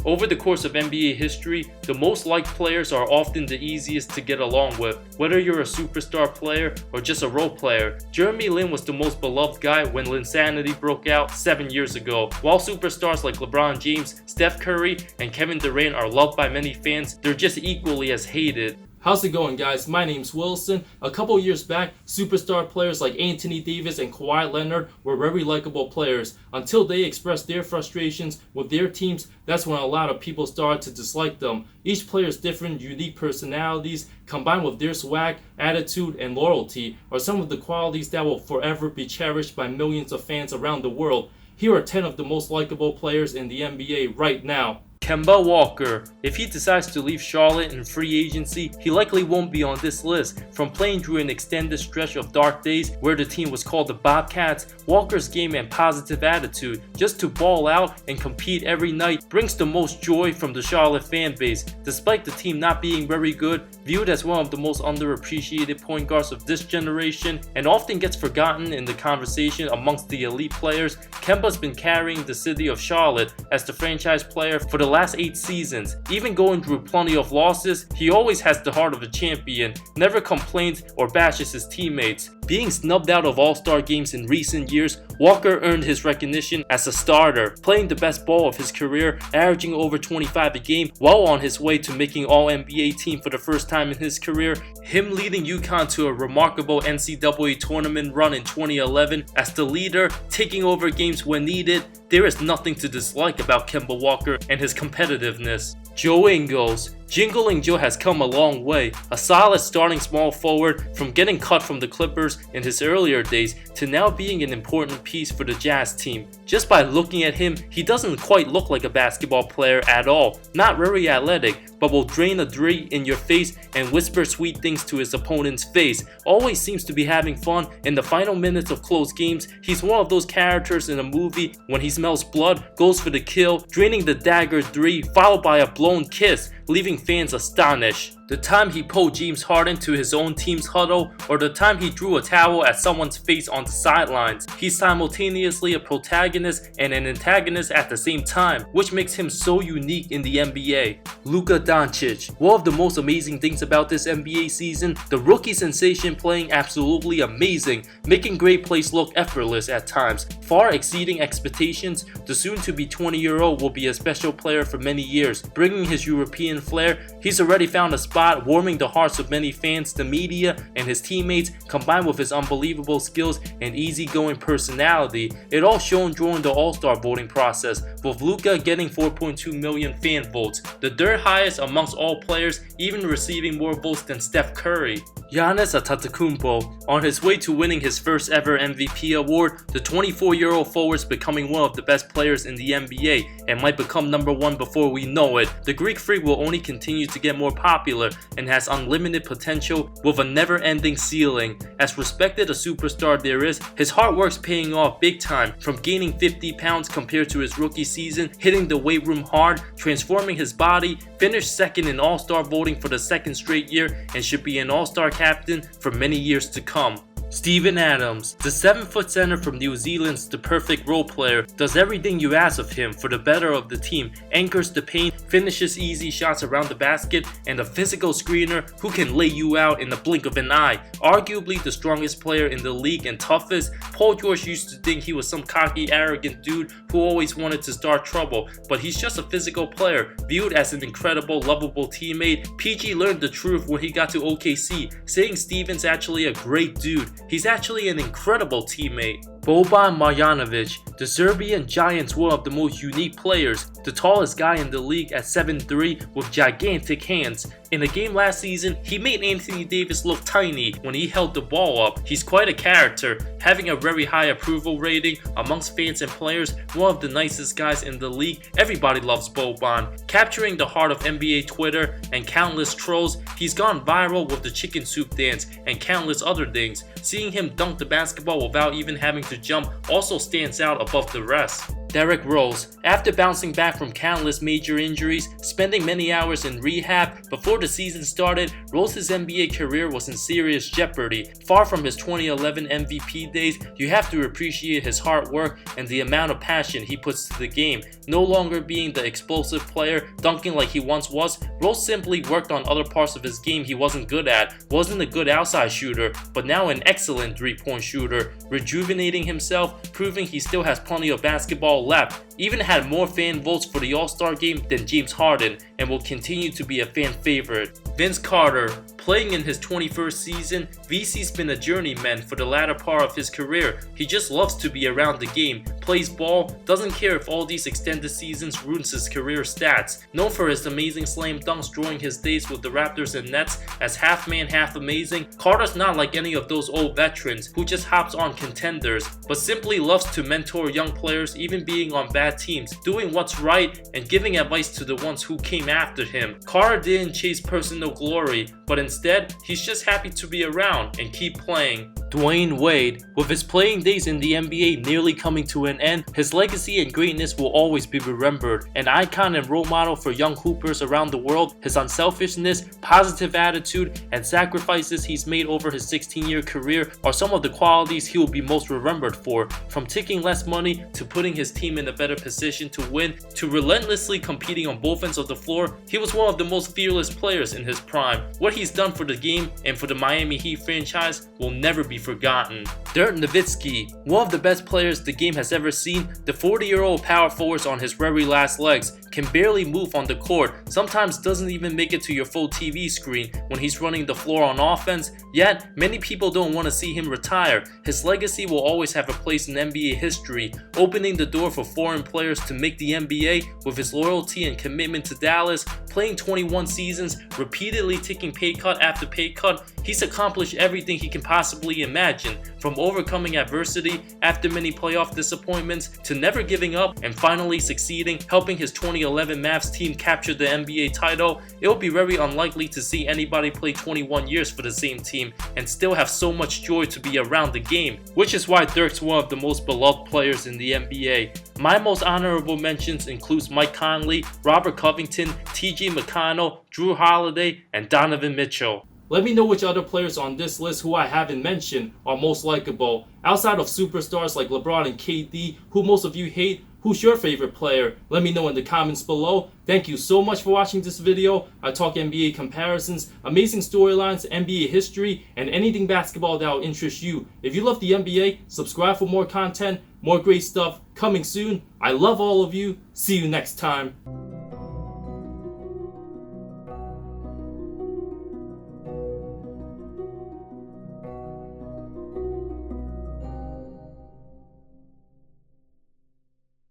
Over the course of NBA history, the most liked players are often the easiest to get along with, whether you're a superstar player or just a role player. Jeremy Lin was the most beloved guy when Linsanity broke out 7 years ago. While superstars like LeBron James, Steph Curry, and Kevin Durant are loved by many fans, they're just equally as hated. How's it going, guys? My name's Wilson. A couple years back, superstar players like Anthony Davis and Kawhi Leonard were very likable players. Until they expressed their frustrations with their teams, that's when a lot of people started to dislike them. Each player's different, unique personalities, combined with their swag, attitude, and loyalty, are some of the qualities that will forever be cherished by millions of fans around the world. Here are 10 of the most likable players in the NBA right now. Kemba Walker. If he decides to leave Charlotte in free agency, he likely won't be on this list. From playing through an extended stretch of dark days where the team was called the Bobcats, Walker's game and positive attitude, just to ball out and compete every night, brings the most joy from the Charlotte fan base. Despite the team not being very good, viewed as one of the most underappreciated point guards of this generation, and often gets forgotten in the conversation amongst the elite players, Kemba's been carrying the city of Charlotte as the franchise player for the last 8 seasons. Even going through plenty of losses, he always has the heart of a champion, never complains or bashes his teammates. Being snubbed out of All-Star games in recent years, Walker earned his recognition as a starter, playing the best ball of his career, averaging over 25 a game while on his way to making All-NBA team for the first time in his career. Him leading UConn to a remarkable NCAA tournament run in 2011 as the leader, taking over games when needed. There is nothing to dislike about Kemba Walker and his competitiveness. Joe Ingles. Jingling Joe has come a long way, a solid starting small forward from getting cut from the Clippers in his earlier days to now being an important piece for the Jazz team. Just by looking at him, he doesn't quite look like a basketball player at all, not very athletic, but will drain a three in your face and whisper sweet things to his opponent's face. Always seems to be having fun in the final minutes of close games. He's one of those characters in a movie when he smells blood, goes for the kill, draining the dagger three followed by a blown kiss, leaving fans astonished. The time he pulled James Harden to his own team's huddle, or the time he threw a towel at someone's face on the sidelines. He's simultaneously a protagonist and an antagonist at the same time, which makes him so unique in the NBA. Luka Dončić. One of the most amazing things about this NBA season, the rookie sensation playing absolutely amazing, making great plays look effortless at times, far exceeding expectations. The soon-to-be 20-year-old will be a special player for many years, bringing his European flair. He's already found a spot warming the hearts of many fans, the media, and his teammates, combined with his unbelievable skills and easygoing personality. It all shown during the All-Star voting process, with Luka getting 4.2 million fan votes, the third highest amongst all players, even receiving more votes than Steph Curry. Giannis Antetokounmpo. On his way to winning his first ever MVP award, the 24-year-old forward's becoming one of the best players in the NBA and might become number 1 before we know it. The Greek Freak will only continue to get more popular and has unlimited potential with a never-ending ceiling. As respected a superstar there is, his hard work's paying off big time, from gaining 50 pounds compared to his rookie season, hitting the weight room hard, transforming his body, finished second in All-Star voting for the 2nd straight year, and should be an All-Star captain for many years to come. Steven Adams. The 7-foot center from New Zealand's the perfect role player, does everything you ask of him for the better of the team, anchors the paint, finishes easy shots around the basket, and a physical screener who can lay you out in the blink of an eye. Arguably the strongest player in the league and toughest. Paul George used to think he was some cocky, arrogant dude who always wanted to start trouble, but he's just a physical player, viewed as an incredible, lovable teammate. PG learned the truth when he got to OKC, saying Steven's actually a great dude. He's actually an incredible teammate. Boban Marjanović. The Serbian Giant's one of the most unique players, the tallest guy in the league at 7'3" with gigantic hands. In a game last season, he made Anthony Davis look tiny when he held the ball up. He's quite a character, having a very high approval rating amongst fans and players, one of the nicest guys in the league. Everybody loves Boban. Capturing the heart of NBA Twitter and countless trolls, he's gone viral with the chicken soup dance and countless other things. Seeing him dunk the basketball without even having to jump also stands out above the rest. Derrick Rose. After bouncing back from countless major injuries, spending many hours in rehab, before the season started, Rose's NBA career was in serious jeopardy. Far from his 2011 MVP days, you have to appreciate his hard work and the amount of passion he puts to the game. No longer being the explosive player, dunking like he once was, Rose simply worked on other parts of his game he wasn't good at. Wasn't a good outside shooter, but now an excellent three-point shooter, rejuvenating himself, proving he still has plenty of basketball left. Even had more fan votes for the All-Star game than James Harden, and will continue to be a fan favorite. Vince Carter. Playing in his 21st season, VC's been a journeyman for the latter part of his career. He just loves to be around the game, plays ball, doesn't care if all these extended seasons ruins his career stats. Known for his amazing slam dunks during his days with the Raptors and Nets as half man, half amazing, Carter's not like any of those old veterans who just hops on contenders, but simply loves to mentor young players even being on bad teams, doing what's right and giving advice to the ones who came after him. Carter didn't chase personal glory, but instead, he's just happy to be around and keep playing. Dwyane Wade. With his playing days in the NBA nearly coming to an end, his legacy and greatness will always be remembered. An icon and role model for young hoopers around the world, his unselfishness, positive attitude, and sacrifices he's made over his 16-year career are some of the qualities he will be most remembered for. From taking less money to putting his team in a better position to win, to relentlessly competing on both ends of the floor, he was one of the most fearless players in his prime. What he's done for the game and for the Miami Heat franchise will never be forgotten. Dirk Nowitzki. One of the best players the game has ever seen, the 40-year-old power forward on his very last legs, can barely move on the court, sometimes doesn't even make it to your full TV screen when he's running the floor on offense, yet many people don't want to see him retire. His legacy will always have a place in NBA history, opening the door for foreign players to make the NBA with his loyalty and commitment to Dallas, playing 21 seasons, repeatedly taking pay cut after pay cut. He's accomplished everything he can possibly imagine, from overcoming adversity after many playoff disappointments to never giving up and finally succeeding, helping his 2011 Mavs team capture the NBA title. It will be very unlikely to see anybody play 21 years for the same team and still have so much joy to be around the game, which is why Dirk's one of the most beloved players in the NBA. My most honorable mentions includes Mike Conley, Robert Covington, T.J. McConnell, Drew Holiday, and Donovan Mitchell. Let me know which other players on this list who I haven't mentioned are most likable. Outside of superstars like LeBron and KD, who most of you hate, who's your favorite player? Let me know in the comments below. Thank you so much for watching this video. I talk NBA comparisons, amazing storylines, NBA history, and anything basketball that will interest you. If you love the NBA, subscribe for more content, more great stuff coming soon. I love all of you. See you next time.